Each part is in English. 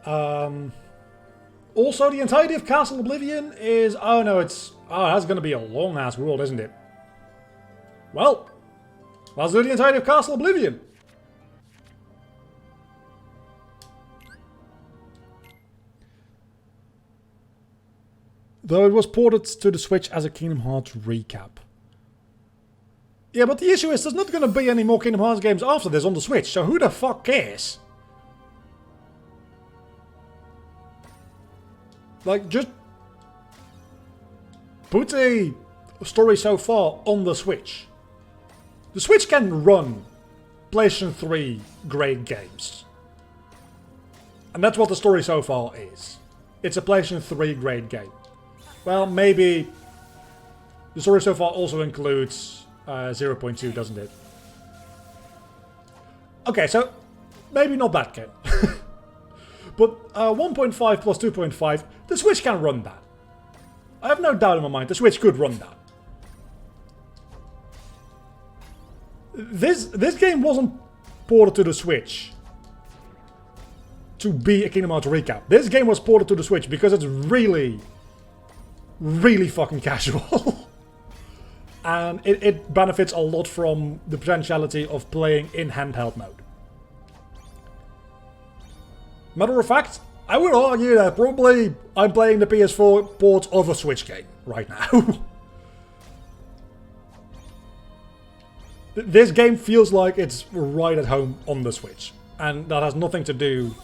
Also, the entirety of Castle Oblivion is... Oh no, it's... Oh, that's going to be a long-ass world, isn't it? Well, let's do the entirety of Castle Oblivion. Though it was ported to the Switch as a Kingdom Hearts recap. Yeah, but the issue is there's not going to be any more Kingdom Hearts games after this on the Switch, so who the fuck cares? Like, just put a story so far on the Switch. The Switch can run PlayStation 3 great games. And that's what the story so far is. It's a PlayStation 3 great game. Well, maybe the story so far also includes 0.2, doesn't it? Okay, so maybe not that game. But 1.5 plus 2.5, the Switch can run that. I have no doubt in my mind the Switch could run that. This game wasn't ported to the Switch to be a Kingdom Hearts recap. This game was ported to the Switch because it's really, really fucking casual. And it benefits a lot from the potentiality of playing in handheld mode. Matter of fact, I would argue that probably I'm playing the PS4 port of a Switch game right now. This game feels like it's right at home on the Switch. And that has nothing to do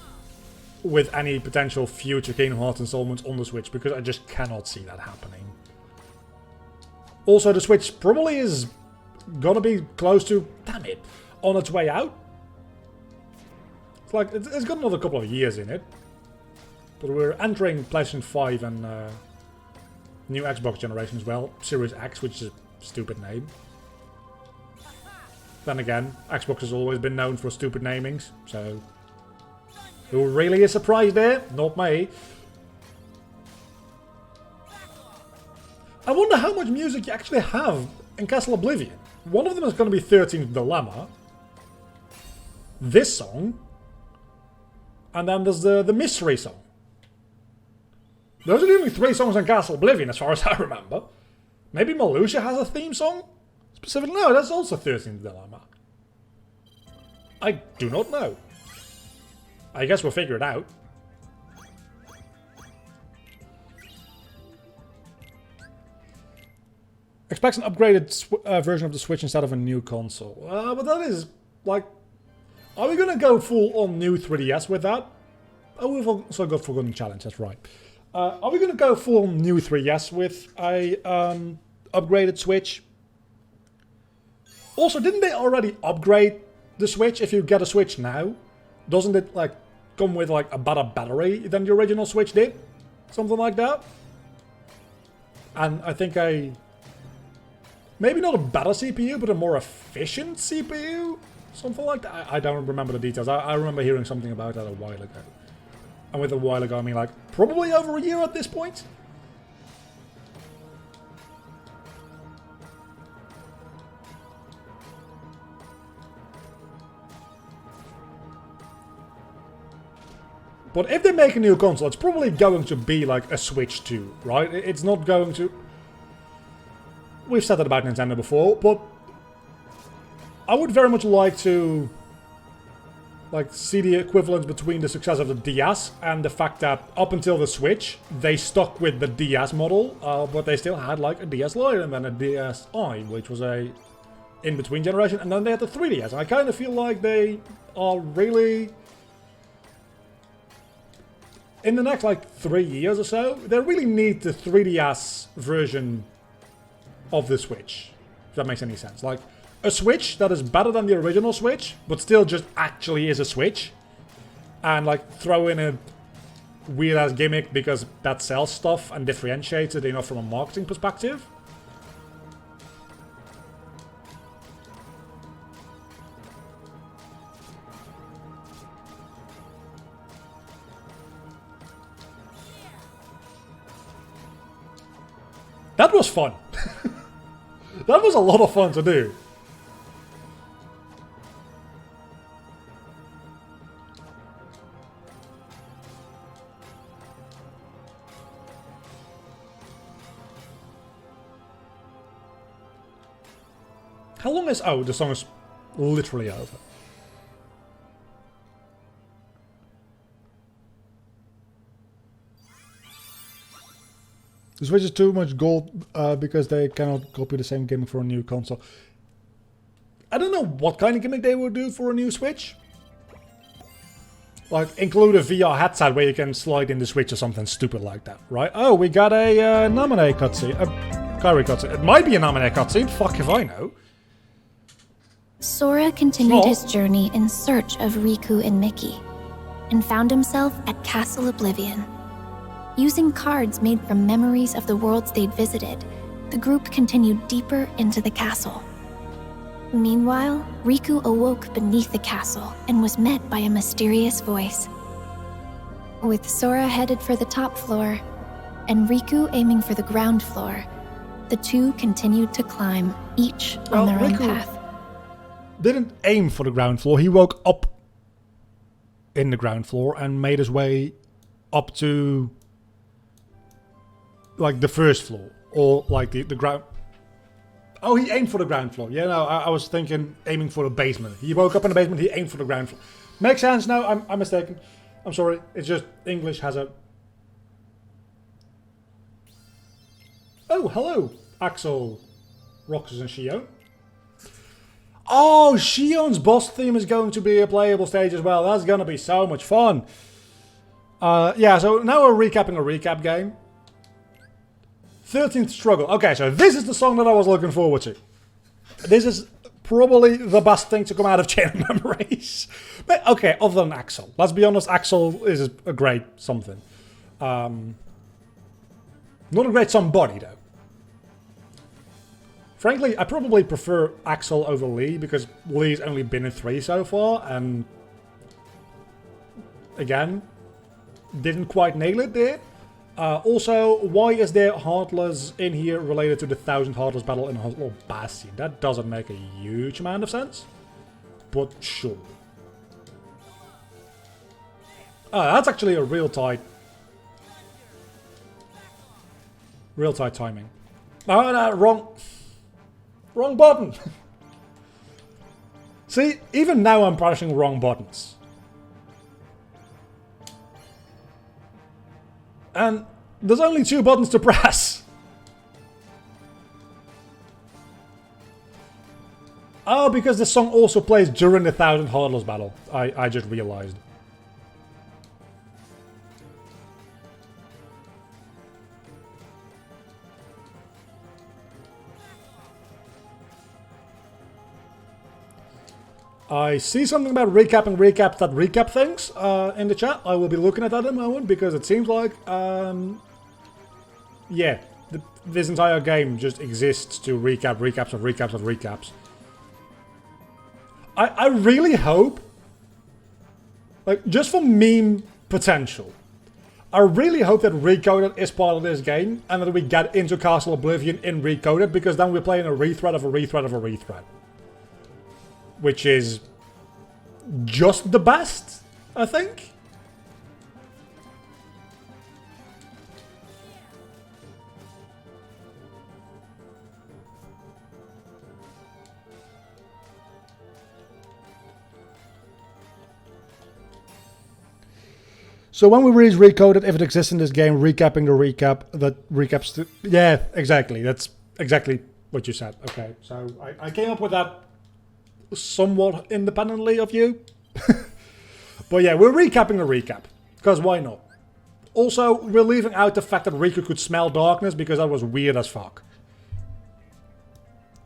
with any potential future Kingdom Hearts installments on the Switch, because I just cannot see that happening. Also, the Switch probably is gonna be close to, damn it, on its way out. It's like, it's got another couple of years in it. But we're entering PlayStation 5 and new Xbox generation as well. Series X, which is a stupid name. Then again, Xbox has always been known for stupid namings, so... Who really is surprised there? Not me. I wonder how much music you actually have in Castle Oblivion. One of them is going to be 13th Dilemma. This song. And then there's the mystery song. Those are the only 3 songs in Castle Oblivion as far as I remember. Maybe Malusia has a theme song? Specifically, no, that's also 13th Dilemma. I do not know. I guess we'll figure it out. Expects an upgraded version of the Switch instead of a new console. But that is, like... Are we gonna go full on new 3DS with that? Oh, we've also got Forgotten Challenge, that's right. Are we gonna go full on new 3DS with a upgraded Switch? Also, didn't they already upgrade the Switch if you get a Switch now? Doesn't it, like, come with, like, a better battery than the original Switch did? Something like that? And I think maybe not a better CPU, but a more efficient CPU? Something like that. I don't remember the details. I remember hearing something about that a while ago. And with a while ago, I mean, like, probably over a year at this point? But if they make a new console, it's probably going to be like a Switch 2, right? It's not going to... We've said that about Nintendo before, but... I would very much like to... like, see the equivalence between the success of the DS and the fact that up until the Switch, they stuck with the DS model, but they still had, like, a DS Lite and then a DSi, which was a in-between generation, and then they had the 3DS. And I kind of feel like they are really... in the next, like, 3 years or so, they really need the 3DS version of the Switch. If that makes any sense. Like, a Switch that is better than the original Switch, but still just actually is a Switch. And, like, throw in a weird-ass gimmick because that sells stuff and differentiates it enough from a marketing perspective. That was fun. That was a lot of fun to do. How long is... Oh, the song is literally over. The Switch is too much gold because they cannot copy the same gimmick for a new console. I don't know what kind of gimmick they would do for a new Switch. Like, include a VR headset where you can slide in the Switch or something stupid like that, right? Oh, we got a Naminé cutscene. A Kairi cutscene. It might be a Naminé cutscene. Fuck if I know. Sora continued his journey in search of Riku and Mickey, and found himself at Castle Oblivion. Using cards made from memories of the worlds they'd visited, the group continued deeper into the castle. Meanwhile, Riku awoke beneath the castle and was met by a mysterious voice. With Sora headed for the top floor, and Riku aiming for the ground floor, the two continued to climb, each on their own path. Didn't aim for the ground floor, he woke up in the ground floor and made his way up to like the first floor, or like the ground. Oh, he aimed for the ground floor. Yeah, no, I was thinking aiming for the basement. He woke up in the basement, he aimed for the ground floor. Makes sense. No, I'm mistaken. I'm sorry. It's just English has a... Oh, hello, Axel, Roxas and Shion. Oh, Shion's boss theme is going to be a playable stage as well. That's going to be so much fun. Yeah, so now we're recapping a recap game. 13th Struggle. Okay, so this is the song that I was looking forward to. This is probably the best thing to come out of Chain of Memories. But okay, other than Axel. Let's be honest, Axel is a great something. Not a great somebody, though. Frankly, I probably prefer Axel over Lee, because Lee's only been in 3 so far, and... Again, didn't quite nail it there. Also, why is there Heartless in here related to the 1000 Heartless battle in Hospital Bastion? That doesn't make a huge amount of sense, but sure. That's actually a real tight timing. Oh, no, wrong button. See, even now I'm pressing wrong buttons. And there's only 2 buttons to press. Oh, because the song also plays during the 1000 Heartless battle. I just realized. I see something about recaps that recap things in the chat. I will be looking at that in a moment, because it seems like, yeah, this entire game just exists to recap recaps of recaps of recaps. I really hope, like, just for meme potential, I really hope that Recoded is part of this game, and that we get into Castle Oblivion in Recoded, because then we're playing a rethread of a rethread of a rethread. Which is just the best, I think. So when we release Recoded, if it exists in this game, recapping the recap, that recaps... Yeah, exactly. That's exactly what you said. Okay, so I came up with that somewhat independently of you. But yeah, we're recapping the recap, because why not? Also, we're leaving out the fact that Riku could smell darkness, because that was weird as fuck.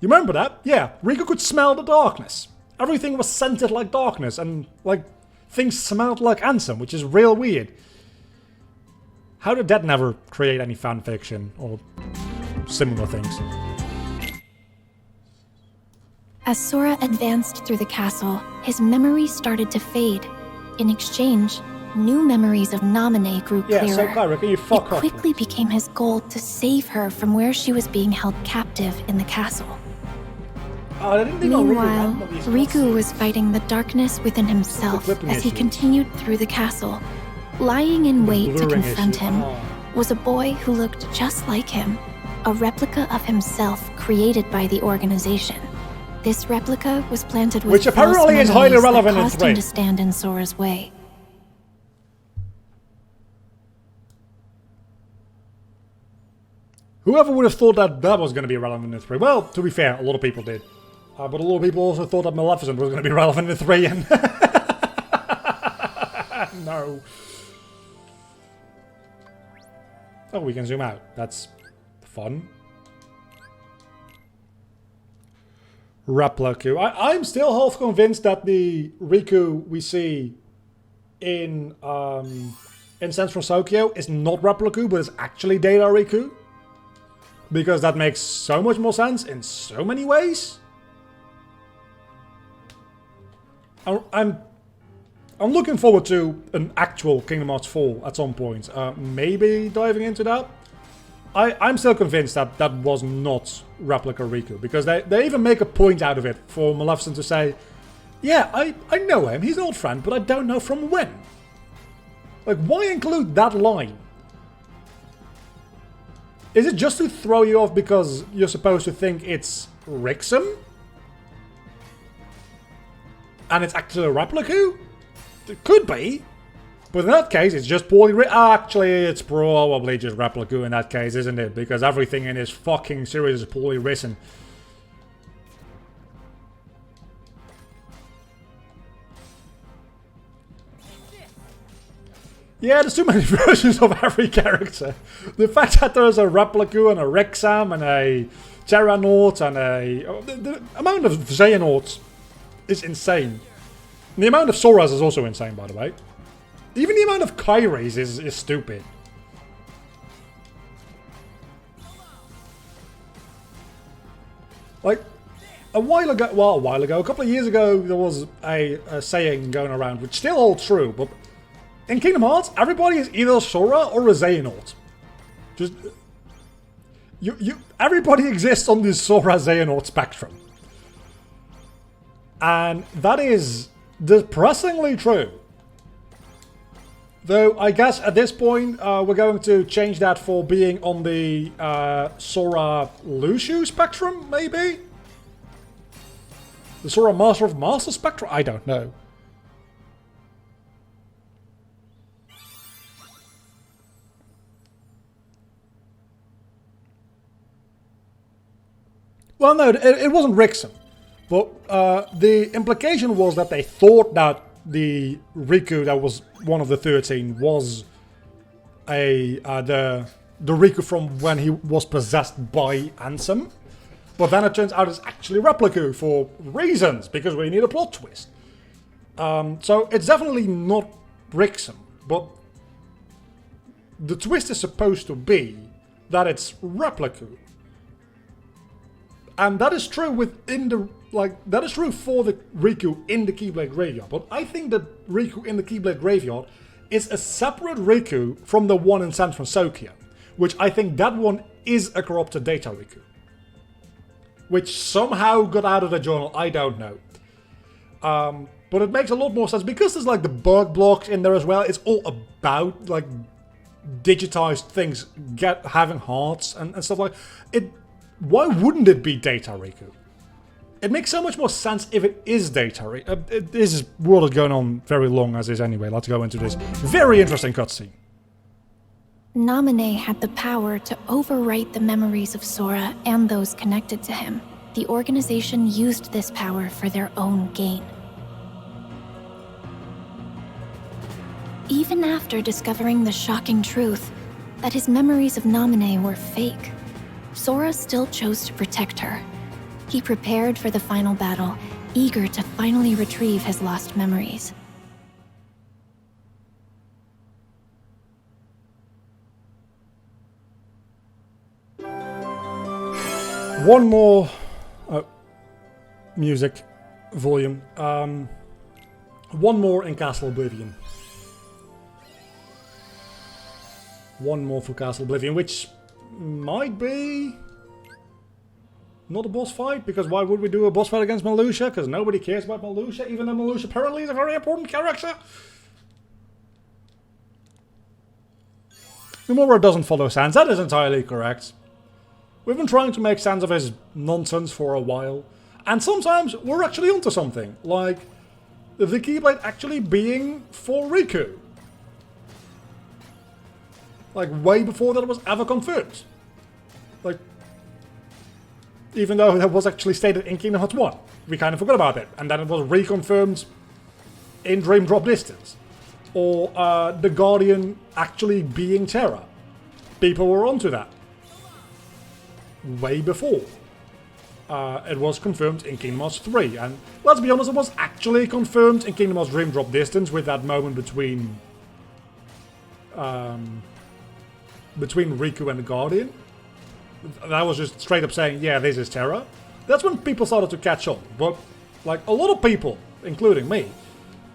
You remember that? Yeah, Riku could smell the darkness. Everything was scented like darkness, and like things smelled like Ansem, which is real weird. How did that never create any fanfiction or similar things? As Sora advanced through the castle, his memories started to fade. In exchange, new memories of Naminé grew clearer. Yeah, so Kairi, can you fuck off? It quickly became his goal to save her from where she was being held captive in the castle. Meanwhile, Riku was fighting the darkness within himself as he continued through the castle. Lying in wait to confront him was a boy who looked just like him, a replica of himself created by the organization. This replica was planted with which apparently is highly relevant in 3. caused him to stand in Sora's way. Whoever would have thought that that was going to be relevant in 3? Well, to be fair, a lot of people did. But a lot of people also thought that Maleficent was going to be relevant in 3, and... no. Oh, we can zoom out. That's fun. Replica. I'm still half convinced that the Riku we see in Sense from Tokyo is not Replica, but is actually Data Riku. Because that makes so much more sense in so many ways. I'm looking forward to an actual Kingdom Hearts 4 at some point. Maybe diving into that. I'm still convinced that that was not Replica Riku. Because they even make a point out of it for Maleficent to say, yeah, I know him, he's an old friend, but I don't know from when. Like, why include that line? Is it just to throw you off because you're supposed to think it's Rixum? And it's actually a Replica? It could be. But in that case, it's just poorly written. Actually, it's probably just Replica in that case, isn't it? Because everything in this fucking series is poorly written. Yeah, there's too many versions of every character. The fact that there's a Replica and a Rexam and a Terranaut and a... the amount of Xehanauts is insane. And the amount of Soras is also insane, by the way. Even the amount of Kairis is stupid. Like, a couple of years ago, there was a saying going around, which still holds true, but in Kingdom Hearts, everybody is either a Sora or a Xehanort. Just... everybody exists on this Sora-Xehanort spectrum. And that is depressingly true. Though, I guess at this point, we're going to change that for being on the Sora-Lushu spectrum, maybe? The Sora Master of Master spectrum? I don't know. Well, no, it wasn't Rixum. But the implication was that they thought that the Riku that was one of the 13 was the Riku from when he was possessed by Ansem. But then it turns out it's actually Replica for reasons, because we need a plot twist. So it's definitely not Rixum, but the twist is supposed to be that it's Replica. And that is true within the, that is true for the Riku in the Keyblade Graveyard. But I think that Riku in the Keyblade Graveyard is a separate Riku from the one in San Francisco, which I think that one is a corrupted Data Riku. Which somehow got out of the journal, I don't know. But it makes a lot more sense, because there's like the bug blocks in there as well. It's all about like digitized things having hearts and stuff like it. Why wouldn't it be Data Riku? It makes so much more sense if it is Data Riku. This world is going on very long as is anyway. Let's go into this very interesting cutscene. Naminé had the power to overwrite the memories of Sora and those connected to him. The organization used this power for their own gain. Even after discovering the shocking truth that his memories of Naminé were fake, Sora still chose to protect her. He prepared for the final battle, eager to finally retrieve his lost memories. One more music volume. One more in Castle Oblivion. One more for Castle Oblivion, which might be not a boss fight, because why would we do a boss fight against Marluxia? Because nobody cares about Marluxia, even though Marluxia apparently is a very important character. Nomura doesn't follow Sans, that is entirely correct. We've been trying to make sense of his nonsense for a while. And sometimes we're actually onto something, like the Keyblade actually being for Riku. Like, way before that was ever confirmed. Like, even though that was actually stated in Kingdom Hearts 1. We kind of forgot about it, and then it was reconfirmed in Dream Drop Distance. Or the Guardian actually being Terra. People were onto that. Way before. It was confirmed in Kingdom Hearts 3, and let's be honest, it was actually confirmed in Kingdom Hearts Dream Drop Distance with that moment between Riku and the Guardian. That was just straight up saying, yeah, this is Terra. That's when people started to catch on, but like a lot of people, including me,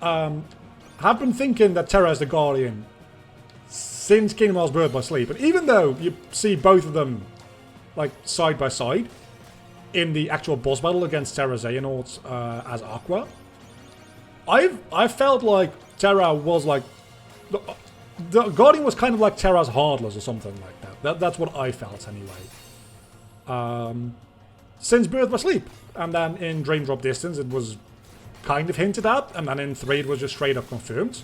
have been thinking that Terra is the Guardian since Kingdom Hearts Birth by Sleep, and even though you see both of them like side by side in the actual boss battle against Terra Xehanort as Aqua, I felt like Terra was like the Guardian was kind of like Terra's Heartless or something like that. That's what I felt anyway. Since Birth by Sleep, and then in Dream Drop Distance it was kind of hinted at, and then in 3 it was just straight up confirmed.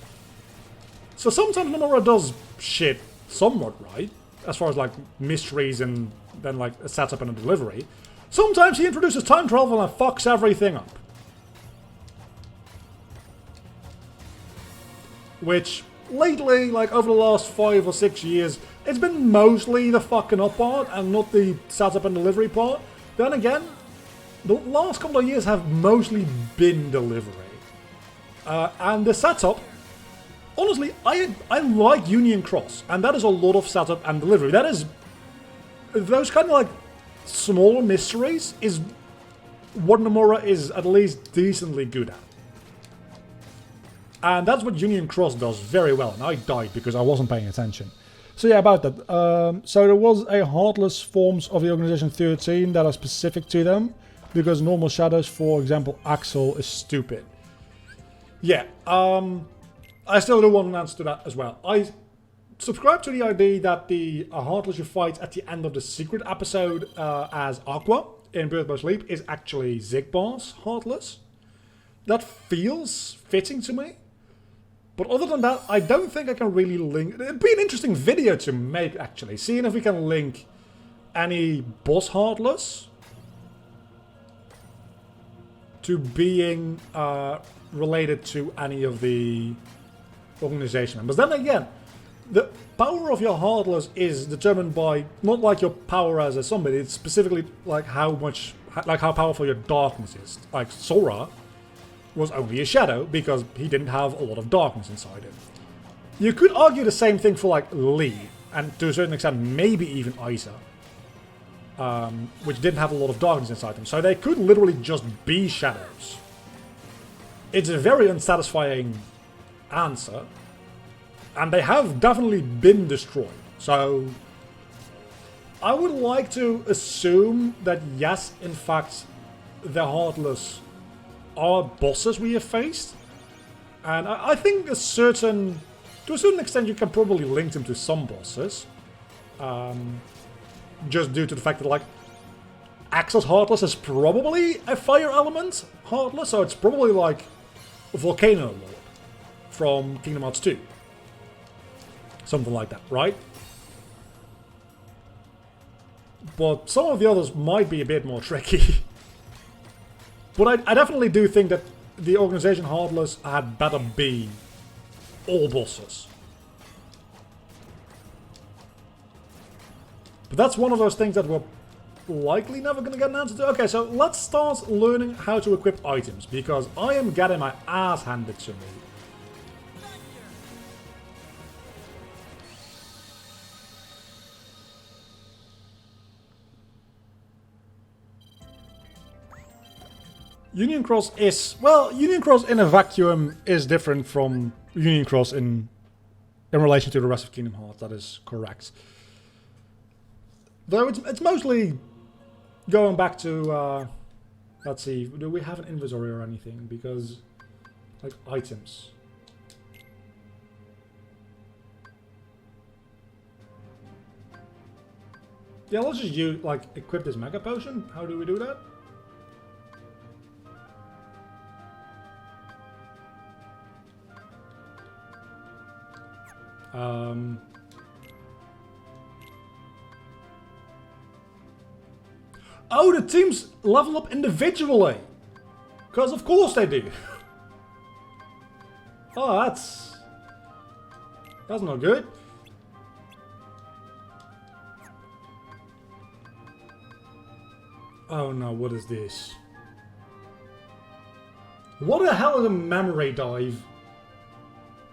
So sometimes Nomura does shit somewhat right, as far as like mysteries and then like a setup and a delivery. Sometimes he introduces time travel and fucks everything up. Which, lately, like over the last 5 or 6 years, it's been mostly the fucking up part and not the setup and delivery part. Then again, the last couple of years have mostly been delivery. And the setup, honestly, I like Union Cross, and that is a lot of setup and delivery. That is, those kind of like smaller mysteries is what Nomura is at least decently good at. And that's what Union Cross does very well. And I died because I wasn't paying attention. So yeah, about that. So there was a Heartless forms of the Organization 13 that are specific to them. Because normal shadows, for example, Axel is stupid. Yeah, I still do want an answer to that as well. I subscribe to the idea that the Heartless you fight at the end of the secret episode as Aqua in Birth by Sleep is actually Zigbar's Heartless. That feels fitting to me. But other than that, I don't think I can really link... It'd be an interesting video to make, actually. Seeing if we can link any boss Heartless to being related to any of the organization members. Then again, the power of your Heartless is determined by not like your power as a somebody, it's specifically like how powerful your darkness is. Like Sora was only a shadow because he didn't have a lot of darkness inside him. You could argue the same thing for like Lee, and to a certain extent maybe even Isa, which didn't have a lot of darkness inside them. So they could literally just be shadows. It's a very unsatisfying answer, and they have definitely been destroyed. So I would like to assume that yes, in fact, the Heartless are bosses we have faced. And I think to a certain extent you can probably link them to some bosses. Just due to the fact that like Axel's Heartless is probably a fire element Heartless, so it's probably like Volcano Lord from Kingdom Hearts 2. Something like that, right? But some of the others might be a bit more tricky. But I definitely do think that the Organization Heartless had better be all bosses. But that's one of those things that we're likely never going to get an answer to. Okay, so let's start learning how to equip items, because I am getting my ass handed to me. Union Cross is... Well, Union Cross in a vacuum is different from Union Cross in relation to the rest of Kingdom Hearts. That is correct. Though it's mostly going back to... let's see, do we have an inventory or anything? Because... like, items. Yeah, let's just use, like, equip this Mega Potion. How do we do that? Oh, the teams level up individually. Because of course they do. Oh, that's not good. Oh no, what is this? What the hell is a memory dive?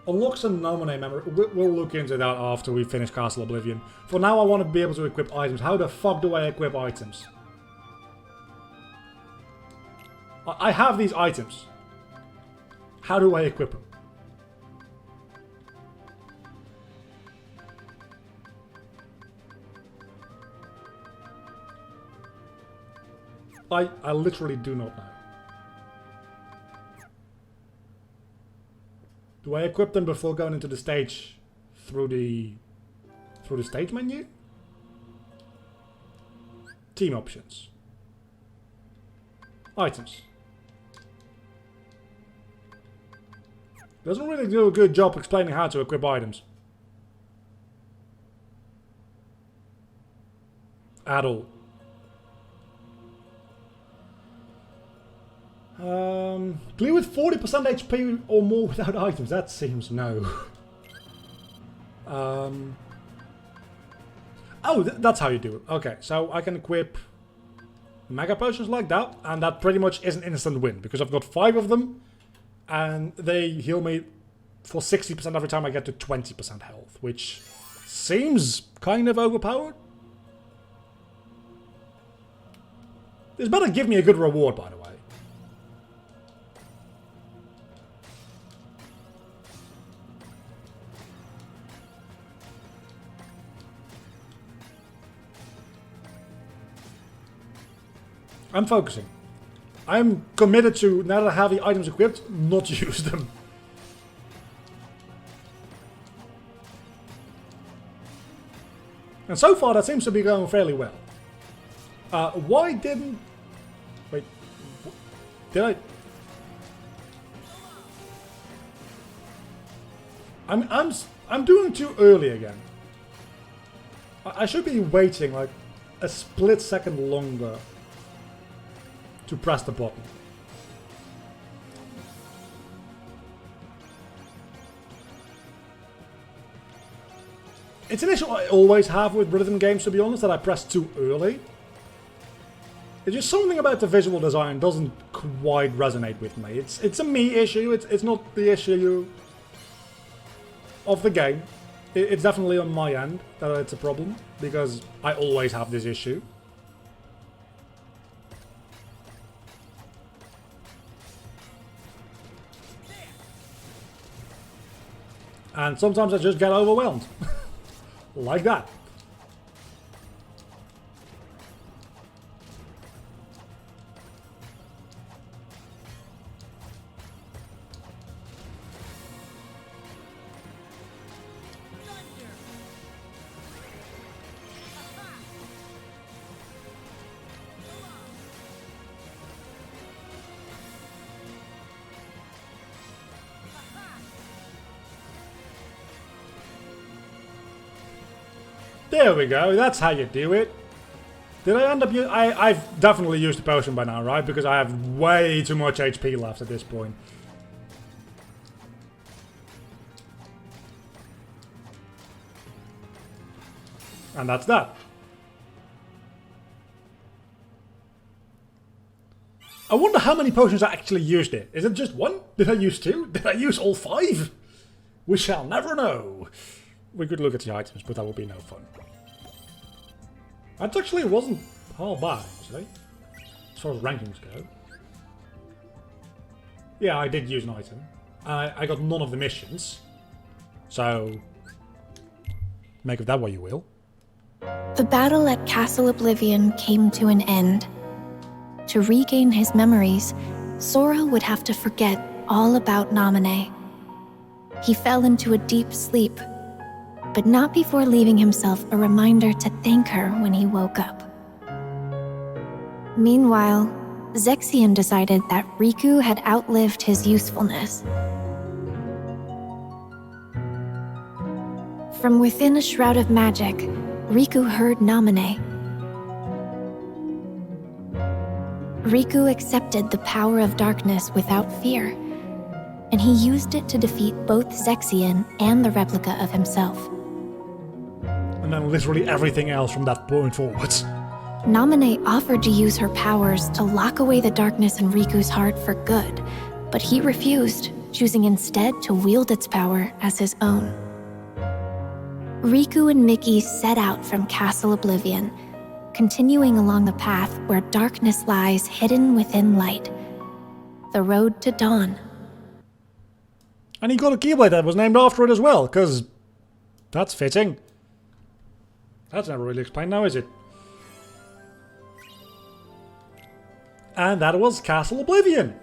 Unlocks a nominate memory. We'll look into that after we finish Castle Oblivion. For now, I want to be able to equip items. How the fuck do I equip items? I have these items. How do I equip them? I literally do not know. Do I equip them before going into the stage through the stage menu? Team options. Items. Doesn't really do a good job explaining how to equip items. At all. Clear with 40% HP or more without items. That seems no. Oh, that's how you do it. Okay, so I can equip Mega Potions like that, and that pretty much is an instant win, because I've got 5 of them, and they heal me for 60% every time I get to 20% health, which seems kind of overpowered. This better give me a good reward, by the way. I'm focusing. I'm committed to, now that I have the items equipped, not use them. And so far that seems to be going fairly well. Why didn't... Wait. Did I... I'm doing too early again. I should be waiting like a split second longer to press the button. It's an issue I always have with rhythm games, to be honest, that I press too early. It's just something about the visual design doesn't quite resonate with me. It's a me issue, it's not the issue of the game. It's definitely on my end that it's a problem, because I always have this issue. And sometimes I just get overwhelmed. Like that. There we go, that's how you do it. Did I end up I've definitely used the potion by now, right? Because I have way too much HP left at this point. And that's that. I wonder how many potions I actually used it. Is it just one? Did I use 2? Did I use all 5? We shall never know. We could look at the items, but that would be no fun. That actually wasn't half bad, actually, as far as rankings go. Yeah, I did use an item. I got none of the missions, so make of that what you will. The battle at Castle Oblivion came to an end. To regain his memories, Sora would have to forget all about Naminé. He fell into a deep sleep, but not before leaving himself a reminder to thank her when he woke up. Meanwhile, Zexion decided that Riku had outlived his usefulness. From within a shroud of magic, Riku heard Namine. Riku accepted the power of darkness without fear, and he used it to defeat both Zexion and the replica of himself. And then literally everything else from that point forwards. Namine offered to use her powers to lock away the darkness in Riku's heart for good, but he refused, choosing instead to wield its power as his own. Riku and Mickey set out from Castle Oblivion, continuing along the path where darkness lies hidden within light. The road to dawn. And he got a Keyblade that was named after it as well, because that's fitting. That's never really explained now, is it? And that was Castle Oblivion.